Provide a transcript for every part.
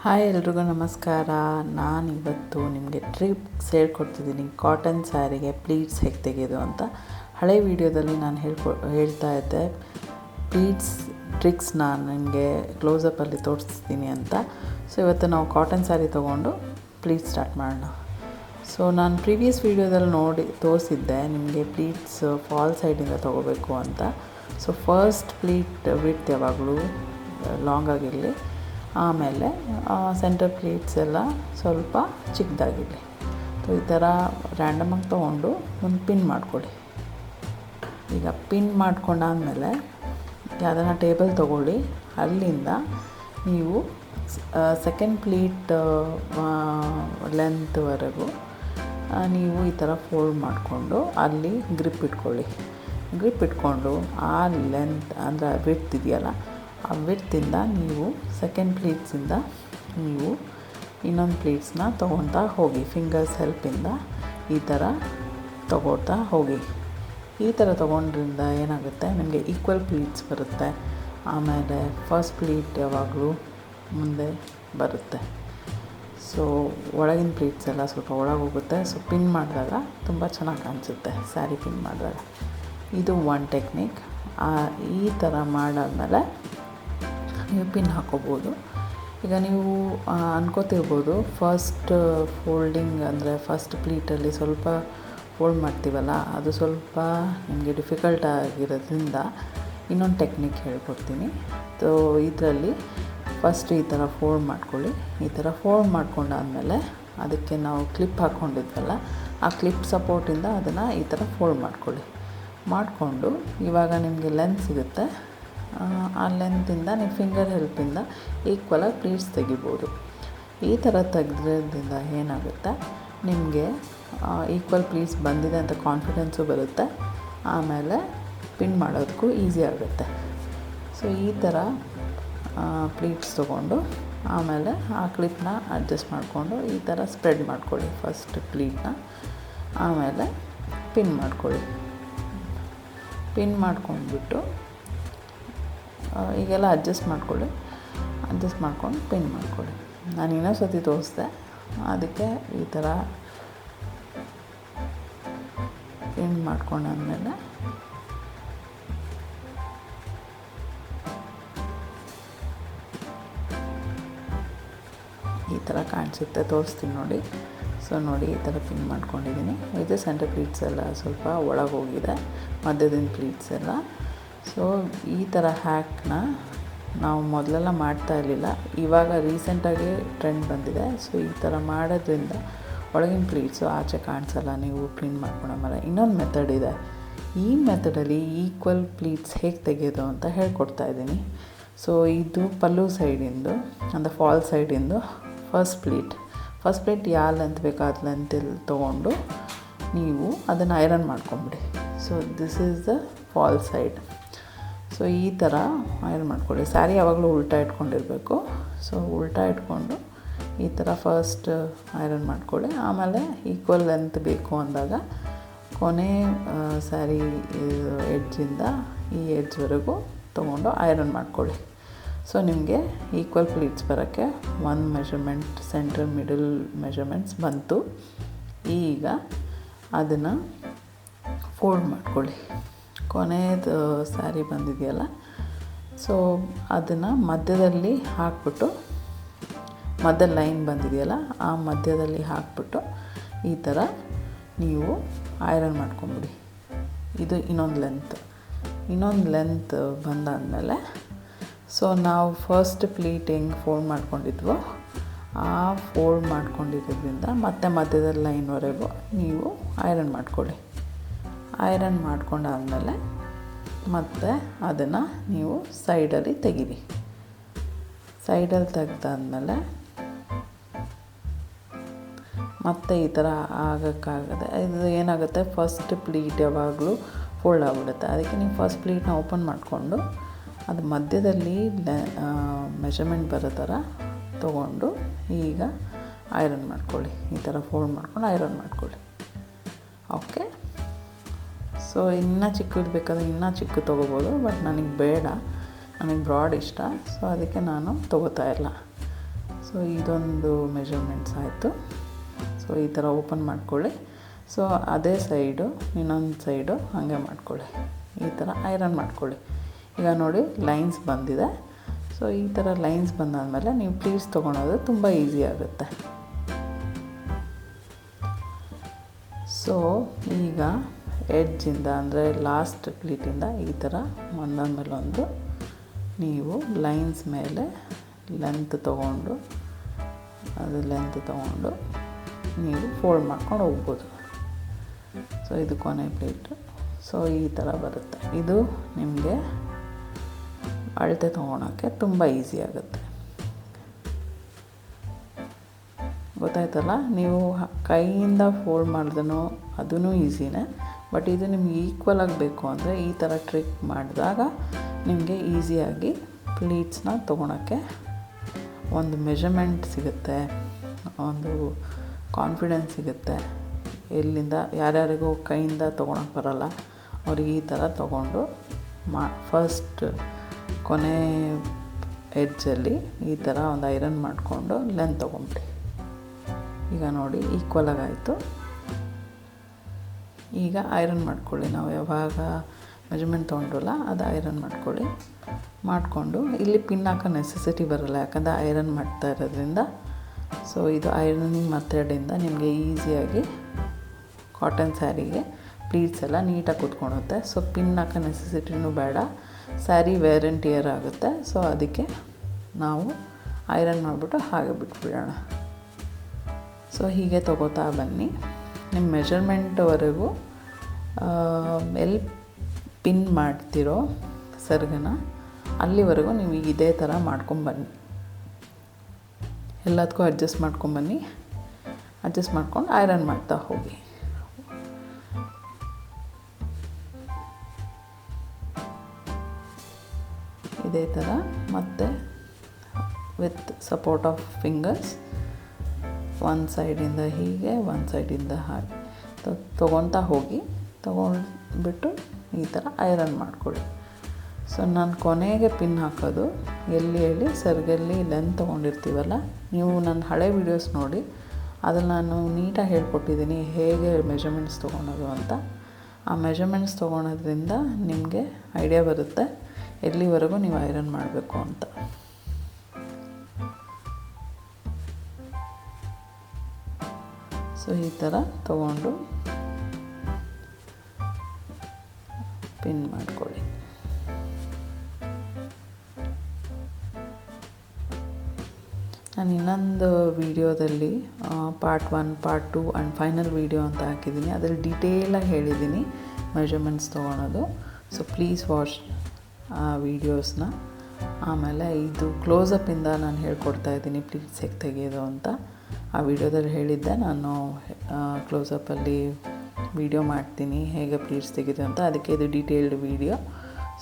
Hi ಎಲ್ರಿಗೂ ನಮಸ್ಕಾರ. ನಾನಿವತ್ತು ನಿಮಗೆ ಟ್ರಿಪ್ಸ್ ಹೇಳ್ಕೊಡ್ತಿದ್ದೀನಿ. ಕಾಟನ್ ಸ್ಯಾರಿಗೆ ಪ್ಲೀಟ್ಸ್ ಹೇಗೆ ತೆಗೆಯೋದು ಅಂತ. ಹಳೆ ವೀಡಿಯೋದಲ್ಲಿ ನಾನು ಹೇಳ್ತಾ ಇದ್ದೆ ಪ್ಲೀಟ್ಸ್ ಟ್ರಿಕ್ಸ್ ನಾನು ನಿಮಗೆ ಕ್ಲೋಸಪ್ಪಲ್ಲಿ ತೋರಿಸ್ತೀನಿ ಅಂತ. ಸೊ ಇವತ್ತು ನಾವು ಕಾಟನ್ ಸ್ಯಾರಿ ತೊಗೊಂಡು ಪ್ಲೀಟ್ಸ್ ಸ್ಟಾರ್ಟ್ ಮಾಡೋಣ. ಸೊ ನಾನು ಪ್ರೀವಿಯಸ್ ವೀಡಿಯೋದಲ್ಲಿ ತೋರಿಸಿದ್ದೆ ನಿಮಗೆ ಪ್ಲೀಟ್ಸ್ ಫಾಲ್ ಸೈಡಿಂದ ತೊಗೋಬೇಕು ಅಂತ. ಸೊ ಫಸ್ಟ್ ಪ್ಲೀಟ್ ವಿಡ್ತ್ ಯಾವಾಗಲೂ ಲಾಂಗ್ ಆಗಿರಲಿ, ಆಮೇಲೆ ಸೆಂಟರ್ ಪ್ಲೀಟ್ಸ್ ಎಲ್ಲ ಸ್ವಲ್ಪ ಚಿಕ್ಕದಾಗಿರಲಿ. ಸೊ ಈ ಥರ ರ್ಯಾಂಡಮಾಗಿ ತೊಗೊಂಡು ಒಂದು ಪಿನ್ ಮಾಡ್ಕೊಳ್ಳಿ. ಈಗ ಪಿನ್ ಮಾಡ್ಕೊಂಡಾದಮೇಲೆ ಯಾವುದನ್ನ ಟೇಬಲ್ ತೊಗೊಳ್ಳಿ. ಅಲ್ಲಿಂದ ನೀವು ಸೆಕೆಂಡ್ ಪ್ಲೀಟ್ ಲೆಂತ್ವರೆಗೂ ನೀವು ಈ ಥರ ಫೋಲ್ಡ್ ಮಾಡಿಕೊಂಡು ಅಲ್ಲಿ ಗ್ರಿಪ್ ಇಟ್ಕೊಂಡು ಆ ಲೆಂತ್ ಅಂದರೆ ವಿಡ್ತ್ ಇದೆಯಲ್ಲ, ಆ ವಿಡ್ತಿಂದ ನೀವು ಸೆಕೆಂಡ್ ಪ್ಲೀಟ್ಸಿಂದ ನೀವು ಇನ್ನೊಂದು ಪ್ಲೀಟ್ಸ್ನ ತೊಗೊಳ್ತಾ ಹೋಗಿ. ಫಿಂಗರ್ಸ್ ಹೆಲ್ಪಿಂದ ಈ ಥರ ತೊಗೊಳ್ತಾ ಹೋಗಿ. ಈ ಥರ ತೊಗೊಂಡ್ರಿಂದ ಏನಾಗುತ್ತೆ, ನಿಮಗೆ ಈಕ್ವಲ್ ಪ್ಲೀಟ್ಸ್ ಬರುತ್ತೆ. ಆಮೇಲೆ ಫಸ್ಟ್ ಪ್ಲೀಟ್ ಯಾವಾಗಲೂ ಮುಂದೆ ಬರುತ್ತೆ. ಸೊ ಒಳಗಿನ ಪ್ಲೀಟ್ಸ್ ಎಲ್ಲ ಸ್ವಲ್ಪ ಒಳಗೆ ಹೋಗುತ್ತೆ. ಸೊ ಪಿನ್ ಮಾಡಿದಾಗ ತುಂಬ ಚೆನ್ನಾಗಿ ಕಾಣಿಸುತ್ತೆ ಸ್ಯಾರಿ ಪಿನ್ ಮಾಡಿದಾಗ. ಇದು ಒನ್ ಟೆಕ್ನಿಕ್. ಈ ಥರ ಮಾಡಾದಮೇಲೆ ನೀವು ಪಿನ್ ಹಾಕ್ಕೋಬೋದು. ಈಗ ನೀವು ಅನ್ಕೋತಿರ್ಬೋದು ಫಸ್ಟ್ ಫೋಲ್ಡಿಂಗ್ ಅಂದರೆ ಫಸ್ಟ್ ಪ್ಲೀಟಲ್ಲಿ ಸ್ವಲ್ಪ ಫೋಲ್ಡ್ ಮಾಡ್ತೀವಲ್ಲ, ಅದು ಸ್ವಲ್ಪ ನಿಮಗೆ ಡಿಫಿಕಲ್ಟ್ ಆಗಿರೋದ್ರಿಂದ ಇನ್ನೊಂದು ಟೆಕ್ನಿಕ್ ಹೇಳ್ಕೊಡ್ತೀನಿ. ಸೊ ಇದರಲ್ಲಿ ಫಸ್ಟ್ ಈ ಥರ ಫೋಲ್ಡ್ ಮಾಡ್ಕೊಳ್ಳಿ. ಈ ಥರ ಫೋಲ್ಡ್ ಮಾಡ್ಕೊಂಡಾದಮೇಲೆ ಅದಕ್ಕೆ ನಾವು ಕ್ಲಿಪ್ ಹಾಕ್ಕೊಂಡಿದ್ವಲ್ಲ, ಆ ಕ್ಲಿಪ್ ಸಪೋರ್ಟಿಂದ ಅದನ್ನು ಈ ಥರ ಫೋಲ್ಡ್ ಮಾಡಿಕೊಂಡು ಇವಾಗ ನಿಮಗೆ ಲೆಂತ್ ಸಿಗುತ್ತೆ. ಆ ಲೆಂತಿಂದ ನೀವು ಫಿಂಗರ್ ಹೆಲ್ಪಿಂದ ಈಕ್ವಲಾಗಿ ಪ್ಲೀಟ್ಸ್ ತೆಗಿಬೋದು. ಈ ಥರ ತೆಗೆದ್ರಿಂದ ಏನಾಗುತ್ತೆ, ನಿಮಗೆ ಈಕ್ವಲ್ ಪ್ಲೀಟ್ಸ್ ಬಂದಿದೆ ಅಂತ ಕಾನ್ಫಿಡೆನ್ಸು ಬರುತ್ತೆ. ಆಮೇಲೆ ಪಿನ್ ಮಾಡೋದಕ್ಕೂ ಈಸಿ ಆಗುತ್ತೆ. ಸೊ ಈ ಥರ ಪ್ಲೀಟ್ಸ್ ತೊಗೊಂಡು ಆಮೇಲೆ ಆ ಕ್ಲಿಪ್ನ ಅಡ್ಜಸ್ಟ್ ಮಾಡಿಕೊಂಡು ಈ ಥರ ಸ್ಪ್ರೆಡ್ ಮಾಡ್ಕೊಳ್ಳಿ ಫಸ್ಟ್ ಪ್ಲೀಟ್ನ. ಆಮೇಲೆ ಪಿನ್ ಮಾಡ್ಕೊಂಡ್ಬಿಟ್ಟು ಈಗೆಲ್ಲ ಅಡ್ಜಸ್ಟ್ ಮಾಡ್ಕೊಂಡು ಪಿನ್ ಮಾಡ್ಕೊಳ್ಳಿ. ನಾನು ಇನ್ನೊಂದು ಸತಿ ತೋರಿಸ್ದೆ, ಅದಕ್ಕೆ ಈ ಥರ ಪಿನ್ ಮಾಡ್ಕೊಂಡಾದ್ಮೇಲೆ ಈ ಥರ ಕಾಣಿಸುತ್ತೆ. ತೋರಿಸ್ತೀನಿ ನೋಡಿ. ಸೊ ನೋಡಿ, ಈ ಥರ ಪಿನ್ ಮಾಡ್ಕೊಂಡಿದ್ದೀನಿ. ಇದು ಸೆಂಟರ್ ಪ್ಲೀಟ್ಸ್ ಎಲ್ಲ ಸ್ವಲ್ಪ ಒಳಗೆ ಹೋಗಿದೆ, ಮಧ್ಯದಿನ ಪ್ಲೀಟ್ಸ್ ಎಲ್ಲ. ಸೊ ಈ ಥರ ಹ್ಯಾಕ್ನ ನಾವು ಮೊದಲೆಲ್ಲ ಮಾಡ್ತಾ ಇರಲಿಲ್ಲ, ಇವಾಗ ರೀಸೆಂಟಾಗಿ ಟ್ರೆಂಡ್ ಬಂದಿದೆ. ಸೊ ಈ ಥರ ಮಾಡೋದ್ರಿಂದ ಒಳಗಿನ ಪ್ಲೀಟ್ಸು ಆಚೆ ಕಾಣಿಸಲ್ಲ ನೀವು ಪಿನ್ ಮಾಡ್ಕೊಂಡಾಮೇಲೆ. ಇನ್ನೊಂದು ಮೆಥಡ್ ಇದೆ. ಈ ಮೆಥಡಲ್ಲಿ ಈಕ್ವಲ್ ಪ್ಲೀಟ್ಸ್ ಹೇಗೆ ತೆಗೆಯೋದು ಅಂತ ಹೇಳ್ಕೊಡ್ತಾ ಇದ್ದೀನಿ. ಸೊ ಇದು ಪಲ್ಲು ಸೈಡಿಂದು ಅಂದರೆ ಫಾಲ್ ಸೈಡಿಂದು ಫಸ್ಟ್ ಪ್ಲೀಟ್ ಯಾವ ಲೆಂತ್ ಬೇಕೋ ಅದು ಲೆಂತಲ್ಲಿ ತೊಗೊಂಡು ನೀವು ಅದನ್ನು ಐರನ್ ಮಾಡ್ಕೊಂಬಿಡಿ. So this is the fall side. So ಈ ಥರ ಐರನ್ ಮಾಡ್ಕೊಳ್ಳಿ. ಸ್ಯಾರಿ ಯಾವಾಗಲೂ ಉಲ್ಟಾ ಇಟ್ಕೊಂಡಿರಬೇಕು. ಸೊ ಉಲ್ಟಾ ಇಟ್ಕೊಂಡು ಈ ಥರ ಫಸ್ಟ್ ಐರನ್ ಮಾಡ್ಕೊಳ್ಳಿ. ಆಮೇಲೆ ಈಕ್ವಲ್ ಲೆಂತ್ ಬೇಕು ಅಂದಾಗ ಕೊನೆ ಸ್ಯಾರಿ ಎಡ್ಜಿಂದ ಈ ಎಡ್ಜ್ವರೆಗೂ ತೊಗೊಂಡು ಐರನ್ ಮಾಡ್ಕೊಳ್ಳಿ. ಸೊ ನಿಮಗೆ ಈಕ್ವಲ್ ಪ್ಲೀಟ್ಸ್ ಬರೋಕ್ಕೆ ಒಂದು ಮೆಷರ್ಮೆಂಟ್ ಸೆಂಟರ್ ಮಿಡಲ್ ಮೆಷರ್ಮೆಂಟ್ಸ್ ಬಂತು. ಈಗ ಅದನ್ನು ಫೋಲ್ಡ್ ಮಾಡ್ಕೊಳ್ಳಿ. ಕೊನೆಯದು ಸ್ಯಾರಿ ಬಂದಿದೆಯಲ್ಲ, ಸೊ ಅದನ್ನು ಮಧ್ಯದಲ್ಲಿ ಹಾಕ್ಬಿಟ್ಟು, ಮಧ್ಯ ಲೈನ್ ಬಂದಿದೆಯಲ್ಲ ಆ ಮಧ್ಯದಲ್ಲಿ ಹಾಕ್ಬಿಟ್ಟು ಈ ಥರ ನೀವು ಐರನ್ ಮಾಡ್ಕೊಂಬಿಡಿ. ಇದು ಇನ್ನೊಂದು ಲೆಂತ್ ಬಂದಾದಮೇಲೆ ಸೊ ನಾವು ಫಸ್ಟ್ ಪ್ಲೀಟ್ ಹೆಂಗೆ ಫೋಲ್ಡ್ ಮಾಡ್ಕೊಂಡಿದ್ವೋ ಆ ಫೋಲ್ಡ್ ಮಾಡ್ಕೊಂಡಿರೋದ್ರಿಂದ ಮತ್ತೆ ಮಧ್ಯದ ಲೈನ್ವರೆಗೂ ನೀವು ಐರನ್ ಮಾಡ್ಕೊಳ್ಳಿ. ಐರನ್ ಮಾಡ್ಕೊಂಡಾದಮೇಲೆ ಮತ್ತೆ ಅದನ್ನು ನೀವು ಸೈಡಲ್ಲಿ ತೆಗೀರಿ. ಸೈಡಲ್ಲಿ ತೆಗೆದಾದ್ಮೇಲೆ ಮತ್ತೆ ಈ ಥರ ಆಗೋಕ್ಕಾಗದೆ ಇದು ಏನಾಗುತ್ತೆ, ಫಸ್ಟ್ ಪ್ಲೀಟ್ ಯಾವಾಗಲೂ ಫೋಲ್ಡ್ ಆಗಿಬಿಡುತ್ತೆ. ಅದಕ್ಕೆ ನೀವು ಫಸ್ಟ್ ಪ್ಲೀಟ್ನ ಓಪನ್ ಮಾಡಿಕೊಂಡು ಅದು ಮಧ್ಯದಲ್ಲಿ ಮೆಷರ್ಮೆಂಟ್ ಬರೋ ಥರ ತೊಗೊಂಡು ಈಗ ಐರನ್ ಮಾಡ್ಕೊಳ್ಳಿ. ಈ ಥರ ಫೋಲ್ಡ್ ಮಾಡ್ಕೊಂಡು ಐರನ್ ಮಾಡ್ಕೊಳ್ಳಿ. ಓಕೆ. ಸೊ ಇನ್ನೂ ಚಿಕ್ಕದು ಬೇಕಾದರೆ ಇನ್ನೂ ಚಿಕ್ಕ ತೊಗೋಬೋದು, ಬಟ್ ನನಗೆ ಬೇಡ, ನನಗೆ ಬ್ರಾಡ್ ಇಷ್ಟ. ಸೊ ಅದಕ್ಕೆ ನಾನು ತೊಗೋತಾ ಇಲ್ಲ. ಸೊ ಇದೊಂದು ಮೆಜರ್ಮೆಂಟ್ಸ್ ಆಯಿತು. ಸೊ ಈ ಥರ ಓಪನ್ ಮಾಡ್ಕೊಳ್ಳಿ. ಸೊ ಅದೇ ಸೈಡು ಇನ್ನೊಂದು ಸೈಡು ಹಾಗೆ ಮಾಡ್ಕೊಳ್ಳಿ. ಈ ಥರ ಐರನ್ ಮಾಡ್ಕೊಳ್ಳಿ. ಈಗ ನೋಡಿ ಲೈನ್ಸ್ ಬಂದಿದೆ. ಸೊ ಈ ಥರ ಲೈನ್ಸ್ ಬಂದಾದಮೇಲೆ ನೀವು ಪ್ಲೀಟ್ಸ್ ತೊಗೊಳೋದು ತುಂಬ ಈಸಿ ಆಗುತ್ತೆ. ಸೊ ಈಗ ಎಡ್ಜಿಂದ ಅಂದರೆ ಲಾಸ್ಟ್ ಪ್ಲೀಟಿಂದ ಈ ಥರ ಒಂದೊಂದು ಮೇಲೆ ಒಂದು ನೀವು ಲೈನ್ಸ್ ಮೇಲೆ ಲೆಂತ್ ತೊಗೊಂಡು ನೀವು ಫೋಲ್ಡ್ ಮಾಡ್ಕೊಂಡು ಹೋಗ್ಬೋದು. ಸೊ ಇದು ಕೊನೆ ಪ್ಲೇಟು. ಸೊ ಈ ಥರ ಬರುತ್ತೆ. ಇದು ನಿಮಗೆ ಅಳತೆ ತೊಗೊಳಕ್ಕೆ ತುಂಬ ಈಸಿ ಆಗುತ್ತೆ. ಗೊತ್ತಾಯ್ತಲ್ಲ? ನೀವು ಕೈಯಿಂದ ಫೋಲ್ಡ್ ಮಾಡಿದ್ರೂ ಅದೂ ಈಸಿನೇ. ಬಟ್ ಇದು ನಿಮ್ಗೆ ಈಕ್ವಲ್ ಆಗಬೇಕು ಅಂದರೆ ಈ ಥರ ಟ್ರಿಕ್ ಮಾಡಿದಾಗ ನಿಮಗೆ ಈಸಿಯಾಗಿ ಪ್ಲೀಟ್ಸ್ನ ತೊಗೊಳಕ್ಕೆ ಒಂದು ಮೆಜರ್ಮೆಂಟ್ ಸಿಗುತ್ತೆ, ಒಂದು ಕಾನ್ಫಿಡೆನ್ಸ್ ಸಿಗುತ್ತೆ. ಎಲ್ಲಿಂದ ಯಾರ್ಯಾರಿಗೂ ಕೈಯಿಂದ ತೊಗೊಳಕ್ಕೆ ಬರೋಲ್ಲ ಅವ್ರಿಗೆ ಈ ಥರ ತೊಗೊಂಡು ಫಸ್ಟ್ ಕೊನೆ ಎಡ್ಜಲ್ಲಿ ಈ ಥರ ಒಂದು ಐರನ್ ಮಾಡಿಕೊಂಡು ಲೆಂತ್ ತೊಗೊಂಬಿಡಿ. ಈಗ ನೋಡಿ ಈಕ್ವಲಾಗಿ ಆಯಿತು. ಈಗ ಐರನ್ ಮಾಡ್ಕೊಳ್ಳಿ. ನಾವು ಯಾವಾಗ ಮೆಜರ್ಮೆಂಟ್ ತೊಗೊಂಡ್ರಲ್ಲ ಅದು ಐರನ್ ಮಾಡಿಕೊಂಡು ಇಲ್ಲಿ ಪಿನ್ ಹಾಕೋ ನೆಸೆಸಿಟಿ ಬರೋಲ್ಲ, ಯಾಕಂದರೆ ಐರನ್ ಮಾಡ್ತಾ ಇರೋದ್ರಿಂದ. ಸೊ ಇದು ಐರನಿಂಗ್ ಮೆಥಡಿಂದ ನಿಮಗೆ ಈಸಿಯಾಗಿ ಕಾಟನ್ ಸ್ಯಾರಿಗೆ ಪ್ಲೀಟ್ಸ್ ಎಲ್ಲ ನೀಟಾಗಿ ಕೂತ್ಕೊಳುತ್ತೆ. ಸೊ ಪಿನ್ ಹಾಕೋ ನೆಸೆಸಿಟಿನೂ ಬೇಡ, ಸ್ಯಾರಿ ವೇರ್ ಆ್ಯಂಡ್ ಟಿಯರ್ ಆಗುತ್ತೆ. ಸೊ ಅದಕ್ಕೆ ನಾವು ಐರನ್ ಮಾಡಿಬಿಟ್ಟು ಹಾಗೆ ಬಿಟ್ಬಿಡೋಣ. ಸೊ ಹೀಗೆ ತೊಗೋತಾ ಬನ್ನಿ. ನಿಮ್ಮ ಮೆಜರ್ಮೆಂಟ್ವರೆಗೂ ಎಲ್ಲಿ ಪಿನ್ ಮಾಡ್ತಿರೋ ಸರ್ಗನ ಅಲ್ಲಿವರೆಗೂ ನೀವು ಇದೇ ಥರ ಮಾಡ್ಕೊಂಬನ್ನಿ. ಎಲ್ಲದಕ್ಕೂ ಅಡ್ಜಸ್ಟ್ ಮಾಡ್ಕೊಂಬನ್ನಿ. ಅಡ್ಜಸ್ಟ್ ಮಾಡ್ಕೊಂಡು ಐರನ್ ಮಾಡ್ತಾ ಹೋಗಿ. ಇದೇ ಥರ ಮತ್ತೆ ವಿತ್ ಸಪೋರ್ಟ್ ಆಫ್ ಫಿಂಗರ್ಸ್ ಒಂದು ಸೈಡಿಂದ ಹೀಗೆ ಒಂದು ಸೈಡಿಂದ ಹಾಗೆ ತೊಗೊತಾ ಹೋಗಿ. ತೊಗೊಂಡ್ಬಿಟ್ಟು ಈ ಥರ ಐರನ್ ಮಾಡ್ಕೊಳ್ಳಿ. ಸೊ ನಾನು ಕೊನೆಗೆ ಪಿನ್ ಹಾಕೋದು ಎಲ್ಲಿ ಹೇಳಿ ಸರ್ಗಲ್ಲಿ ಲೆಂತ್ ತೊಗೊಂಡಿರ್ತೀವಲ್ಲ, ನೀವು ನನ್ನ ಹಳೆ ವೀಡಿಯೋಸ್ ನೋಡಿ, ಅದ್ರಲ್ಲಿ ನಾನು ನೀಟಾಗಿ ಹೇಳ್ಕೊಟ್ಟಿದ್ದೀನಿ ಹೇಗೆ ಮೆಜರ್ಮೆಂಟ್ಸ್ ತೊಗೊಳೋದು ಅಂತ. ಆ ಮೆಜರ್ಮೆಂಟ್ಸ್ ತೊಗೊಳೋದ್ರಿಂದ ನಿಮಗೆ ಐಡಿಯಾ ಬರುತ್ತೆ ಎಲ್ಲಿವರೆಗೂ ನೀವು ಐರನ್ ಮಾಡಬೇಕು ಅಂತ. ಸೊ ಈ ಥರ ತೊಗೊಂಡು ಪಿನ್ ಮಾಡ್ಕೊಳ್ಳಿ. ನಾನು ಇನ್ನೊಂದು ವಿಡಿಯೋದಲ್ಲಿ part 1, part 2 and final video ಅಂತ ಹಾಕಿದ್ದೀನಿ. ಅದರಲ್ಲಿ ಡೀಟೇಲಾಗಿ ಹೇಳಿದ್ದೀನಿ ಮೆಜರ್ಮೆಂಟ್ಸ್ ತೊಗೊಳೋದು. ಸೊ ಪ್ಲೀಸ್ ವಾಚ್ ಆ ವೀಡಿಯೋಸ್ನ. ಆಮೇಲೆ ಇದು ಕ್ಲೋಸಪ್ಪಿಂದ ನಾನು ಹೇಳ್ಕೊಡ್ತಾಯಿದ್ದೀನಿ ಪ್ಲೀಟ್ಸ್ ಹೇಗೆ ತೆಗೆಯೋದು ಅಂತ. ಆ ವಿಡಿಯೋದಲ್ಲಿ ಹೇಳಿದ್ದೆ, ನಾನು ಕ್ಲೋಸಪ್ಪಲ್ಲಿ ವಿಡಿಯೋ ಮಾಡ್ತೀನಿ ಹೇಗೆ ಪ್ಲೀಟ್ಸ್ ತೆಗೆದು ಅಂತ. ಅದಕ್ಕೆ ಇದು ಡೀಟೇಲ್ಡ್ ವಿಡಿಯೋ.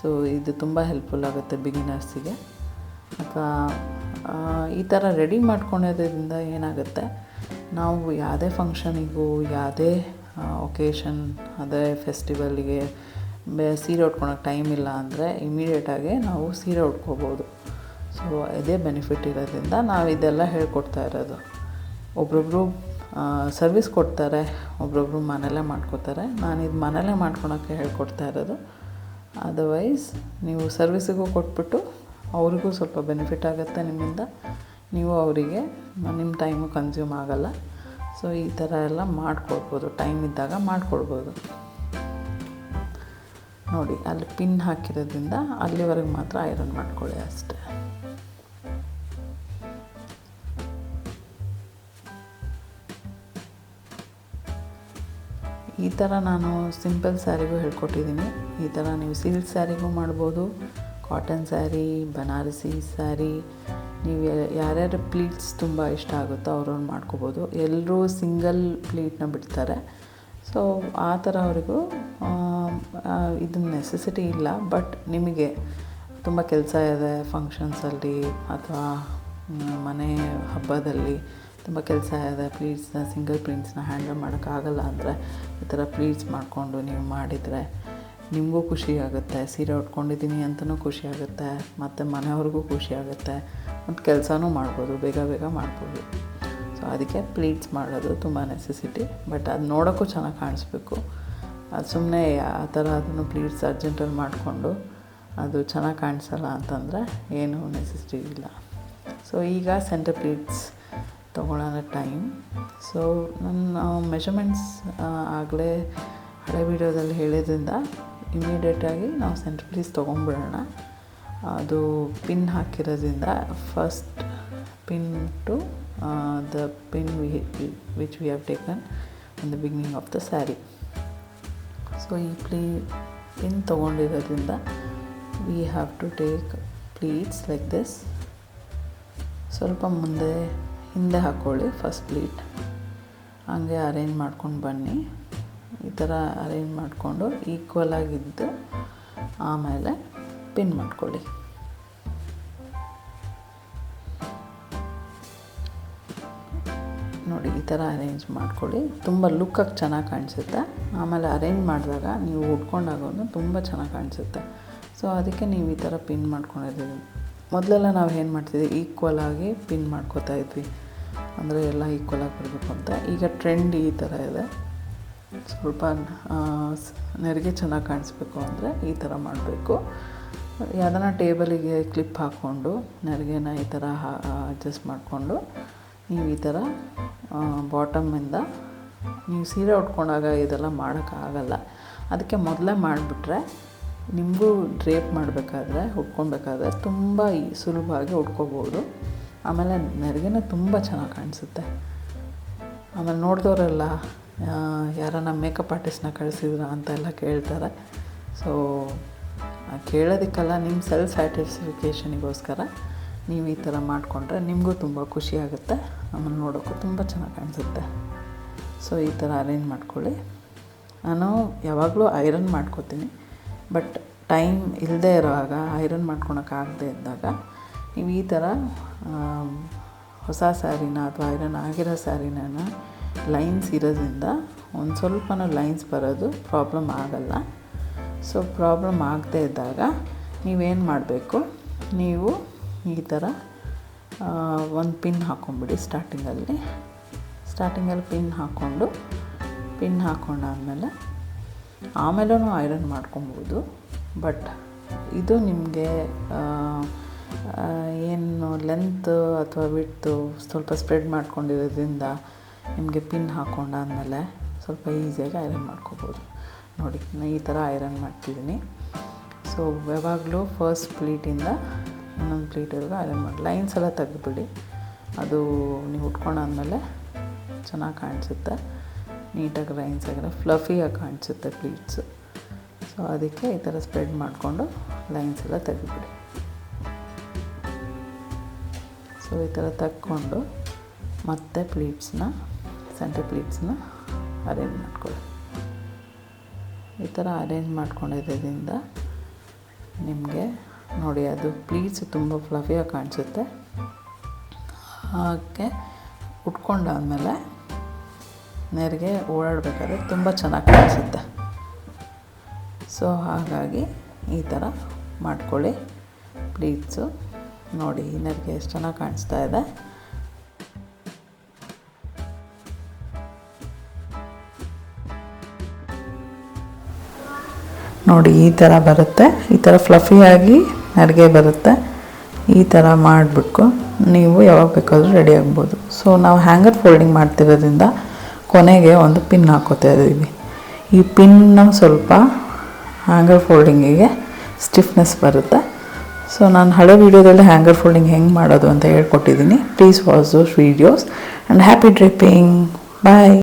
ಸೊ ಇದು ತುಂಬ ಹೆಲ್ಪ್ಫುಲ್ ಆಗುತ್ತೆ ಬಿಗಿನರ್ಸಿಗೆ. ಅಥವಾ ಈ ಥರ ರೆಡಿ ಮಾಡ್ಕೊಳೋದ್ರಿಂದ ಏನಾಗುತ್ತೆ, ನಾವು ಯಾವುದೇ ಫಂಕ್ಷನಿಗೂ ಯಾವುದೇ ಒಕೇಶನ್ ಅದೇ ಫೆಸ್ಟಿವಲ್ಲಿಗೆ ಸೀರೆ ಉಟ್ಕೊಳಕ್ಕೆ ಟೈಮ್ ಇಲ್ಲ ಅಂದರೆ ಇಮಿಡಿಯೇಟಾಗಿ ನಾವು ಸೀರೆ ಉಟ್ಕೋಬೋದು. ಸೊ ಇದೇ ಬೆನಿಫಿಟ್ ಇರೋದ್ರಿಂದ ನಾವು ಇದೆಲ್ಲ ಹೇಳ್ಕೊಡ್ತಾ ಇರೋದು. ಒಬ್ರೊಬ್ಬರು ಸರ್ವಿಸ್ ಕೊಡ್ತಾರೆ, ಒಬ್ರೊಬ್ಬರು ಮನೆಯಲ್ಲೇ ಮಾಡ್ಕೋತಾರೆ. ನಾನು ಇದು ಮನೆಯಲ್ಲೇ ಮಾಡ್ಕೊಳಕ್ಕೆ ಹೇಳ್ಕೊಡ್ತಾ ಇರೋದು. ಅದರ್ವೈಸ್ ನೀವು ಸರ್ವಿಸಿಗೂ ಕೊಟ್ಬಿಟ್ಟು ಅವ್ರಿಗೂ ಸ್ವಲ್ಪ ಬೆನಿಫಿಟ್ ಆಗುತ್ತೆ ನಿಮ್ಮಿಂದ. ನೀವು ಅವರಿಗೆ ನಿಮ್ಮ ಟೈಮು ಕನ್ಸ್ಯೂಮ್ ಆಗೋಲ್ಲ. ಸೊ ಈ ಥರ ಎಲ್ಲ ಮಾಡ್ಕೊಡ್ಬೋದು, ಟೈಮ್ ಇದ್ದಾಗ ಮಾಡ್ಕೊಡ್ಬೋದು. ನೋಡಿ ಅಲ್ಲಿ ಪಿನ್ ಹಾಕಿರೋದ್ರಿಂದ ಅಲ್ಲಿವರೆಗೆ ಮಾತ್ರ ಐರನ್ ಮಾಡ್ಕೊಳ್ಳಿ ಅಷ್ಟೇ. ಈ ಥರ ನಾನು ಸಿಂಪಲ್ ಸ್ಯಾರಿಗೂ ಹೇಳ್ಕೊಟ್ಟಿದ್ದೀನಿ. ಈ ಥರ ನೀವು ಸಿಲ್ಕ್ ಸ್ಯಾರಿಗೂ ಮಾಡ್ಬೋದು, ಕಾಟನ್ ಸ್ಯಾರಿ, ಬನಾರಸಿ ಸ್ಯಾರಿ, ನೀವು ಯಾರ್ಯಾರು ಪ್ಲೀಟ್ಸ್ ತುಂಬ ಇಷ್ಟ ಆಗುತ್ತೋ ಅವ್ರವ್ರು ಮಾಡ್ಕೋಬೋದು. ಎಲ್ಲರೂ ಸಿಂಗಲ್ ಪ್ಲೀಟ್ನ ಬಿಡ್ತಾರೆ. ಸೊ ಆ ಥರ ಅವರಿಗೂ ಇದು ನೆಸೆಸಿಟಿ ಇಲ್ಲ. ಬಟ್ ನಿಮಗೆ ತುಂಬ ಕೆಲಸ ಇದೆ ಫಂಕ್ಷನ್ಸಲ್ಲಿ ಅಥವಾ ಮನೆ ಹಬ್ಬದಲ್ಲಿ ತುಂಬ ಕೆಲಸ ಇದೆ, ಪ್ಲೀಟ್ಸ್ನ ಸಿಂಗಲ್ ಪ್ರಿಂಟ್ಸ್ನ ಹ್ಯಾಂಡಲ್ ಮಾಡೋಕ್ಕಾಗಲ್ಲ ಅಂದರೆ ಈ ಥರ ಪ್ಲೀಟ್ಸ್ ಮಾಡಿಕೊಂಡು ನೀವು ಮಾಡಿದರೆ ನಿಮಗೂ ಖುಷಿ ಆಗುತ್ತೆ. ಸೀರೆ ಉಟ್ಕೊಂಡಿದ್ದೀನಿ ಅಂತಲೂ ಖುಷಿ ಆಗುತ್ತೆ, ಮತ್ತು ಮನೆಯವ್ರಿಗೂ ಖುಷಿ ಆಗುತ್ತೆ, ಮತ್ತು ಕೆಲಸನೂ ಮಾಡ್ಬೋದು, ಬೇಗ ಬೇಗ ಮಾಡ್ಬೋದು. ಸೊ ಅದಕ್ಕೆ ಪ್ಲೀಟ್ಸ್ ಮಾಡೋದು ತುಂಬ ನೆಸೆಸಿಟಿ. ಬಟ್ ಅದು ನೋಡೋಕ್ಕೂ ಚೆನ್ನಾಗಿ ಕಾಣಿಸ್ಬೇಕು. ಅದು ಸುಮ್ಮನೆ ಆ ಥರ ಅದನ್ನು ಪ್ಲೀಟ್ಸ್ ಅರ್ಜೆಂಟಲ್ಲಿ ಮಾಡಿಕೊಂಡು ಅದು ಚೆನ್ನಾಗಿ ಕಾಣಿಸಲ್ಲ ಅಂತಂದರೆ ಏನೂ ನೆಸೆಸಿಟಿ ಇಲ್ಲ. ಸೊ ಈಗ ಸೆಂಟರ್ ಪ್ಲೀಟ್ಸ್ ತೊಗೊಳ್ಳೋಣ ಟೈಮ್. ಸೊ ನನ್ನ ಮೆಷರ್ಮೆಂಟ್ಸ್ ಆಗಲೇ ಹಳೆ ವೀಡಿಯೋದಲ್ಲಿ ಹೇಳಿದ್ರಿಂದ ಇಮಿಡಿಯೇಟಾಗಿ ನಾವು ಸೆಂಟರ್ ಪ್ಲೀಟ್ಸ್ ತೊಗೊಂಡ್ಬಿಡೋಣ. ಅದು ಪಿನ್ ಹಾಕಿರೋದ್ರಿಂದ first pin to the pin which we have taken in the beginning of the sari. So ಈ ಪಿನ್ ತೊಗೊಂಡಿರೋದ್ರಿಂದ we have to take pleats like this. ಸ್ವಲ್ಪ ಹಿಂದೆ ಹಾಕ್ಕೊಳ್ಳಿ ಫಸ್ಟ್ ಪ್ಲೀಟ್, ಹಾಗೆ ಅರೇಂಜ್ ಮಾಡ್ಕೊಂಡು ಬನ್ನಿ. ಈ ಥರ ಅರೇಂಜ್ ಮಾಡಿಕೊಂಡು ಈಕ್ವಲ್ ಆಗಿದ್ದು ಆಮೇಲೆ ಪಿನ್ ಮಾಡ್ಕೊಳ್ಳಿ. ನೋಡಿ ಈ ಥರ ಅರೇಂಜ್ ಮಾಡ್ಕೊಳ್ಳಿ. ತುಂಬ ಲುಕ್ಕಾಗಿ ಚೆನ್ನಾಗಿ ಕಾಣಿಸುತ್ತೆ. ಆಮೇಲೆ ಅರೇಂಜ್ ಮಾಡಿದಾಗ ನೀವು ಉಟ್ಕೊಂಡಾಗ ತುಂಬ ಚೆನ್ನಾಗಿ ಕಾಣಿಸುತ್ತೆ. ಸೊ ಅದಕ್ಕೆ ನೀವು ಈ ಥರ ಪಿನ್ ಮಾಡ್ಕೊಂಡಿದ್ದೀವಿ. ಮೊದಲೆಲ್ಲ ನಾವು ಏನು ಮಾಡ್ತಿದ್ವಿ, ಈಕ್ವಲ್ ಆಗಿ ಪಿನ್ ಮಾಡ್ಕೋತಾ ಇದ್ವಿ, ಅಂದರೆ ಎಲ್ಲ ಈಕ್ವಲಾಗಿ ಬರಬೇಕು ಅಂತ. ಈಗ ಟ್ರೆಂಡ್ ಈ ಥರ ಇದೆ. ಸ್ವಲ್ಪ ನೆರಿಗೆ ಚೆನ್ನಾಗಿ ಕಾಣಿಸ್ಬೇಕು ಅಂದರೆ ಈ ಥರ ಮಾಡಬೇಕು. ಯಾವುದನ್ನ ಟೇಬಲಿಗೆ ಕ್ಲಿಪ್ ಹಾಕ್ಕೊಂಡು ನೆರಿಗೆನ ಈ ಥರ ಅಡ್ಜಸ್ಟ್ ಮಾಡಿಕೊಂಡು ನೀವು ಈ ಥರ ಬಾಟಮಿಂದ ನೀವು ಸೀರೆ ಉಟ್ಕೊಂಡಾಗ ಇದೆಲ್ಲ ಮಾಡೋಕ್ಕಾಗಲ್ಲ. ಅದಕ್ಕೆ ಮೊದಲೇ ಮಾಡಿಬಿಟ್ರೆ ನಿಮಗೂ ಡ್ರೇಪ್ ಮಾಡಬೇಕಾದ್ರೆ ಉಟ್ಕೊಬೇಕಾದ್ರೆ ತುಂಬ ಸುಲಭವಾಗಿ ಉಟ್ಕೋಬೋದು. ಆಮೇಲೆ ನೆರಿಗೆನೂ ತುಂಬ ಚೆನ್ನಾಗಿ ಕಾಣಿಸುತ್ತೆ. ಆಮೇಲೆ ನೋಡಿದವರೆಲ್ಲ ಯಾರನ್ನ ಮೇಕಪ್ ಆರ್ಟಿಸ್ಟ್ನ ಕಳಿಸಿದ್ರ ಅಂತೆಲ್ಲ ಕೇಳ್ತಾರೆ. ಸೊ ಕೇಳೋದಕ್ಕಲ್ಲ, ನಿಮ್ಮ ಸೆಲ್ಫ್ ಸ್ಯಾಟಿಸ್ಫಿಕೇಷನಿಗೋಸ್ಕರ ನೀವು ಈ ಥರ ಮಾಡಿಕೊಂಡ್ರೆ ನಿಮಗೂ ತುಂಬ ಖುಷಿಯಾಗುತ್ತೆ. ಆಮೇಲೆ ನೋಡೋಕ್ಕೂ ತುಂಬ ಚೆನ್ನಾಗಿ ಕಾಣಿಸುತ್ತೆ. ಸೊ ಈ ಥರ ಅರೇಂಜ್ ಮಾಡ್ಕೊಳ್ಳಿ. ನಾನು ಯಾವಾಗಲೂ ಐರನ್ ಮಾಡ್ಕೋತೀನಿ. ಬಟ್ ಟೈಮ್ ಇಲ್ಲದೆ ಇರೋವಾಗ, ಐರನ್ ಮಾಡ್ಕೊಳಕ್ಕಾಗದೇ ಇದ್ದಾಗ ನೀವು ಈ ಥರ ಹೊಸ ಸ್ಯಾರಿನ ಅಥವಾ ಐರನ್ ಆಗಿರೋ ಸ್ಯಾರಿನ ಲೈನ್ಸ್ ಇರೋದ್ರಿಂದ ಒಂದು ಸ್ವಲ್ಪನೂ ಲೈನ್ಸ್ ಬರೋದು ಪ್ರಾಬ್ಲಮ್ ಆಗಲ್ಲ. ಸೊ ಪ್ರಾಬ್ಲಮ್ ಆಗದೇ ಇದ್ದಾಗ ನೀವೇನು ಮಾಡಬೇಕು, ನೀವು ಈ ಥರ ಒಂದು ಪಿನ್ ಹಾಕ್ಕೊಂಬಿಡಿ. ಸ್ಟಾರ್ಟಿಂಗಲ್ಲಿ ಪಿನ್ ಹಾಕ್ಕೊಂಡಾದಮೇಲೆ ಆಮೇಲೂ ಐರನ್ ಮಾಡ್ಕೊಬೋದು. ಬಟ್ ಇದು ನಿಮಗೆ ಏನು ಲೆಂತ್ ಅಥವಾ ವಿಡ್ತು ಸ್ವಲ್ಪ ಸ್ಪ್ರೆಡ್ ಮಾಡ್ಕೊಂಡಿರೋದ್ರಿಂದ ನಿಮಗೆ ಪಿನ್ ಹಾಕ್ಕೊಂಡಾದ್ಮೇಲೆ ಸ್ವಲ್ಪ ಈಸಿಯಾಗಿ ಐರನ್ ಮಾಡ್ಕೋಬೋದು. ನೋಡಿ ನಾನು ಈ ಥರ ಐರನ್ ಮಾಡ್ತಿದ್ದೀನಿ. ಸೊ ಯಾವಾಗಲೂ ಫಸ್ಟ್ ಪ್ಲೀಟಿಂದ ಇನ್ನೊಂದು ಪ್ಲೀಟ್ವರೆಗೂ ಐರನ್ ಮಾಡಿ ಲೈನ್ಸ್ ಎಲ್ಲ ತೆಗೆದುಬಿಡಿ. ಅದು ನೀವು ಉಟ್ಕೊಂಡಾದ್ಮೇಲೆ ಚೆನ್ನಾಗಿ ಕಾಣಿಸುತ್ತೆ. ನೀಟಾಗಿ ಲೈನ್ಸ್ ಆಗಿರೋ ಫ್ಲಫಿಯಾಗಿ ಕಾಣಿಸುತ್ತೆ ಪ್ಲೀಟ್ಸು. ಸೊ ಅದಕ್ಕೆ ಈ ಥರ ಸ್ಪ್ರೆಡ್ ಮಾಡಿಕೊಂಡು ಲೈನ್ಸ್ ಎಲ್ಲ ತೆಗೆದುಬಿಡಿ. ಸೊ ಈ ಥರ ತಕ್ಕೊಂಡು ಮತ್ತೆ ಸೆಂಟರ್ ಪ್ಲೀಟ್ಸ್ನ ಅರೇಂಜ್ ಮಾಡ್ಕೊಳ್ಳಿ. ಈ ಥರ ಅರೇಂಜ್ ಮಾಡ್ಕೊಂಡಿರೋದ್ರಿಂದ ನಿಮಗೆ ನೋಡಿ ಅದು ಪ್ಲೀಟ್ಸ್ ತುಂಬ ಫ್ಲಫಿಯಾಗಿ ಕಾಣಿಸುತ್ತೆ. ಹಾಗೆ ಉಟ್ಕೊಂಡಾದ್ಮೇಲೆ ನೆರಿಗೆ ಓಡಾಡಬೇಕಾದ್ರೆ ತುಂಬ ಚೆನ್ನಾಗಿ ಕಾಣಿಸುತ್ತೆ. ಸೊ ಹಾಗಾಗಿ ಈ ಥರ ಮಾಡ್ಕೊಳ್ಳಿ ಪ್ಲೀಟ್ಸು. ನೋಡಿ ನೆರಿಗೆ ಎಷ್ಟು ಚೆನ್ನಾಗಿ ಕಾಣಿಸ್ತಾ ಇದೆ. ನೋಡಿ ಈ ಥರ ಬರುತ್ತೆ. ಈ ಥರ ಫ್ಲಫಿಯಾಗಿ ನೆರಿಗೆ ಬರುತ್ತೆ. ಈ ಥರ ಮಾಡಿಬಿಟ್ಟು ನೀವು ಯಾವಾಗ ಬೇಕಾದರೂ ರೆಡಿ ಆಗ್ಬೋದು. ಸೊ ನಾವು ಹ್ಯಾಂಗರ್ ಫೋಲ್ಡಿಂಗ್ ಮಾಡ್ತಿರೋದ್ರಿಂದ ಕೊನೆಗೆ ಒಂದು ಪಿನ್ ಹಾಕ್ಕೋತಾ ಇದ್ದೀವಿ. ಈ ಪಿನ್ನ ಸ್ವಲ್ಪ ಹ್ಯಾಂಗರ್ ಫೋಲ್ಡಿಂಗಿಗೆ ಸ್ಟಿಫ್ನೆಸ್ ಬರುತ್ತೆ. ಸೊ ನಾನು ಹಳೆ ವೀಡಿಯೋದಲ್ಲಿ ಹ್ಯಾಂಗರ್ ಫೋಲ್ಡಿಂಗ್ ಹೆಂಗೆ ಮಾಡೋದು ಅಂತ ಹೇಳ್ಕೊಟ್ಟಿದ್ದೀನಿ. Please watch those videos and happy draping. Bye.